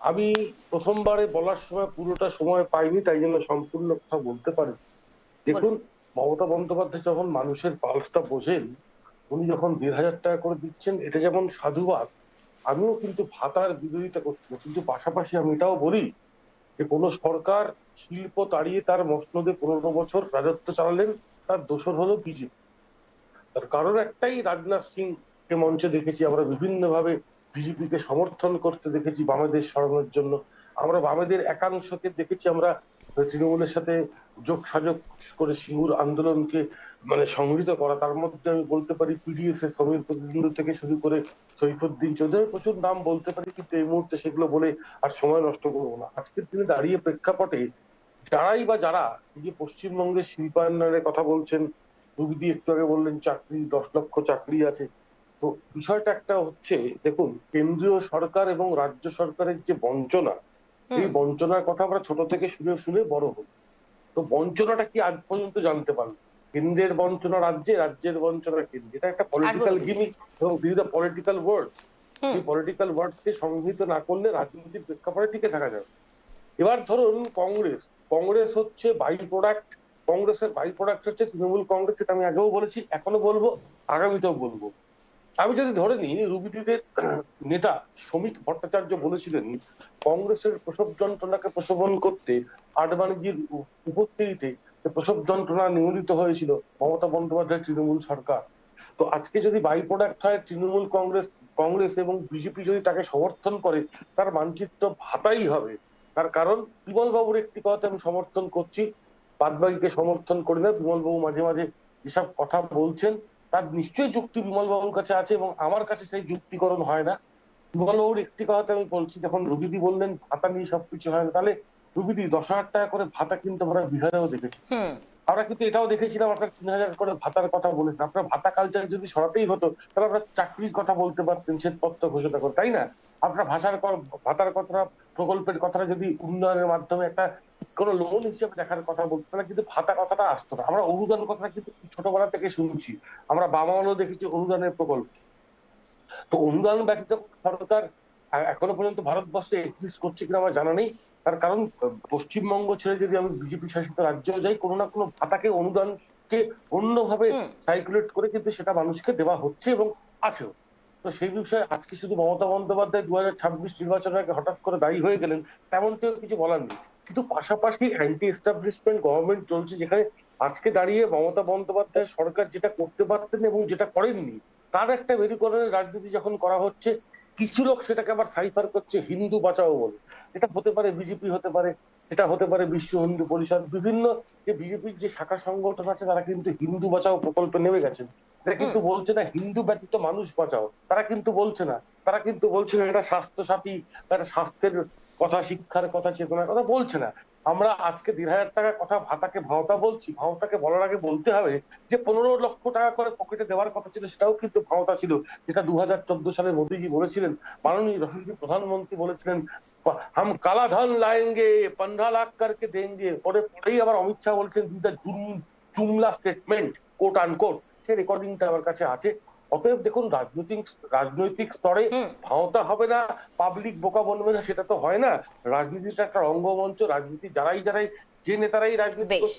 আমি প্রথমবারে বলার সময় পুরোটা সময় পাইনি, তাই জন্য সম্পূর্ণ কথা বলতে পারি। বলুন। দেখুন, মমতা বন্দ্যোপাধ্যায় যখন মানুষের পালসটা বোঝেন, উনি যখন 1,৫০০ টাকা করে দিচ্ছেন, এটা যেমন সাধুবাদ। আমিও কিন্তু ভাতার বিরোধিতা করছি না, কিন্তু পাশাপাশি আমি এটাও বলি যে কোনো সরকার শিল্প তাড়িয়ে তার মসনদে 15 বছর রাজত্ব চালালেন, তার দোসর হলো বিজেপি। তার কারণ একটাই, রাজনাথ সিং কে মঞ্চে দেখেছি আমরা, বিভিন্ন ভাবে বিজেপি কে সমর্থন করতে দেখেছি বামেদের সরানোর জন্য। আমরা বামেদের একাংশকে দেখেছি আমরা তৃণমূলের সাথে যোগসাযোগ করে সিঙ্গুর আন্দোলনকে সংগঠিত করা। তার মধ্যে আমি বলতে পারি পিডিএস এর শ্রমিক প্রতিনিধি থেকে শুরু করে সৈফুদ্দিন চৌধুরী, প্রচুর নাম বলতে পারি, কিন্তু এই মুহূর্তে সেগুলো বলে আর সময় নষ্ট করবো না। আজকের দিনে দাঁড়িয়ে প্রেক্ষাপটে যারাই বা যারা এই যে পশ্চিমবঙ্গের শিল্পায়নের কথা বলছেন, রুবিদি একটু আগে বললেন চাকরি, 10 লক্ষ চাকরি আছে। তো বিষয়টা একটা হচ্ছে, দেখুন, কেন্দ্রীয় সরকার এবং রাজ্য সরকারের যে বঞ্চনা, এই হুম। বঞ্চনার কথা আমরা ছোট থেকে শুনে শুনে বড় হই। তো বঞ্চনাটা কি আজ পর্যন্ত জানতে পারলাম? কেন্দ্রের বঞ্চনা রাজ্যে, রাজ্যের বঞ্চনা কেন্দ্রে। এটা একটা পলিটিক্যাল একদমই তাই। গিমিক এবং দিস দ্য পলিটিক্যাল ওয়ার্ড। হুম। এই পলিটিক্যাল ওয়ার্ডকে সংহিত না করলে রাজনৈতিক প্রেক্ষাপটে টিকে থাকা যাবে। এবার ধরুন কংগ্রেস, কংগ্রেস হচ্ছে বাই প্রোডাক্ট। কংগ্রেসের বাই প্রোডাক্ট হচ্ছে তৃণমূল কংগ্রেস, এটা আমি আগেও বলেছি, এখনো বলবো, আগামীতেও বলবো। আমি যদি ধরে নিই, রুবিডিদের নেতা শ্রমিক ভট্টাচার্য বলেছিলেন কংগ্রেসের প্রসব যন্ত্রণাকে প্রশমন করতে আডবাণীজির উপস্থিতিতে যে প্রসব যন্ত্রণা নিয়োজিত হয়েছিল মমতা বন্দ্যোপাধ্যায় তৃণমূল সরকার। তো আজকে যদি বাই প্রোডাক্ট হয় তৃণমূল কংগ্রেস, কংগ্রেস এবং বিজেপি যদি তাকে সমর্থন করে, তার মানচিত্র ভাতাই হবে। তার কারণ বিমল বাবুর একটি কথা আমি সমর্থন করছি, বাদবাকিকে সমর্থন করি না। বিমল বাবু মাঝে মাঝে যেসব কথা বলছেন, তার নিশ্চয়ই যুক্তি বিমল বাবুর কাছে আছে এবং আমার কাছে সেই যুক্তিকরণ হয় না। বিমল বাবুর একটি কথা আমি বলছি, যখন রুবিদি বললেন ভাতা নিয়ে সবকিছু হয় না, তাহলে রুবিদি 10,000 টাকা করে ভাতা কিন্তু আমরা বিহারেও দেখেছি। হুম। আমরা কিন্তু এটাও দেখেছিলাম আপনার 3,000 করে ভাতার কথা বলেছেন। আপনার ভাতা কালচার যদি সরাতেই হতো, তাহলে আপনার চাকরির কথা বলতে পারতেন শ্বেতপত্র ঘোষণা করে, তাই না? আপনার ভাতার কথা, প্রকল্পের কথাটা যদি উন্নয়নের মাধ্যমে একটা কোন লোন হিসেবে দেখার কথা বলতো, তাহলে কিন্তু ভাতা কথাটা আসতো না। আমরা অনুদান কথাটা কিন্তু ছোটবেলা থেকে শুনছি, আমরা বাবা মাও দেখেছি অনুদানের প্রকল্প। তো অনুদান ব্যতীত সরকার এখনো পর্যন্ত ভারতবর্ষে এক্সিস্ট করছে কিনা আমার জানা নেই। তার কারণ পশ্চিমবঙ্গ ছেড়ে যদি আমি বিজেপি শাসিত রাজ্যে যাই, কোনো না কোনো ভাতাকে, অনুদানকে অন্যভাবে হুম। সাইকুলেট করে কিন্তু সেটা মানুষকে দেওয়া হচ্ছে এবং আছেও। তো সেই বিষয়ে আজকে শুধু মমতা বন্দ্যোপাধ্যায় 2026 নির্বাচনের আগে হঠাৎ করে দায়ী হয়ে গেলেন, তেমনটিও কিছু বলার নেই। কিন্তু পাশাপাশি অ্যান্টি এস্টাবলিশমেন্ট গভর্নমেন্ট চলছে, যেখানে আজকে দাঁড়িয়ে মমতা বন্দ্যোপাধ্যায় সরকার যেটা করতে পারতেন এবং যেটা করেননি, তার একটা মেরুকরণের রাজনীতি যখন করা হচ্ছে, কিছু লোক সেটাকে আবার সাইফার করছে হিন্দু বাঁচাও বলে। এটা হতে পারে বিজেপি, হতে পারে এটা হতে পারে বিশ্ব হিন্দু পরিষদ, বিভিন্ন যে বিজেপির যে শাখা সংগঠন আছে, তারা কিন্তু হিন্দু বাঁচাও প্রকল্পে নেমে গেছেন। এটা হুম। কিন্তু বলছে না হিন্দু ব্যতীত মানুষ বাঁচাও, তারা কিন্তু বলছে না। তারা কিন্তু বলছে না এটা স্বাস্থ্য সাথী, এটা স্বাস্থ্যের কথা, শিক্ষার কথা, চেতনার কথা বলছে না। আমরা আজকে 1,৫০০ টাকার কথা ভাতাকে ভাওতা বলছি। ভাওতাকে বলার আগে বলতে হবে যে 15 লক্ষ টাকা করে পকেটে দেওয়ার কথা ছিল, সেটাও কিন্তু ভাওতা ছিল, যেটা 2014 সালে মোদীজি বলেছিলেন। মাননীয় যশস্বী প্রধানমন্ত্রী বলেছিলেন হাম কালা ধন লাएंगे, 15 লাখ करके देंगे। পরেই আবার অমিত শাহ বলছেন this the jumla statement, quote unquote. সে রেকর্ডিংটা আমার কাছে আছে। অতএব দেখুন, রাজনৈতিক রাজনৈতিক স্তরে হুম। ভাওতা হবে না, পাবলিক বোকা বনবে না, সেটা তো হয় না। রাজনীতিটা একটা রঙ্গমঞ্চ, রাজনীতি যারাই যারাই যে নেতারাই রাজনীতি বেশ।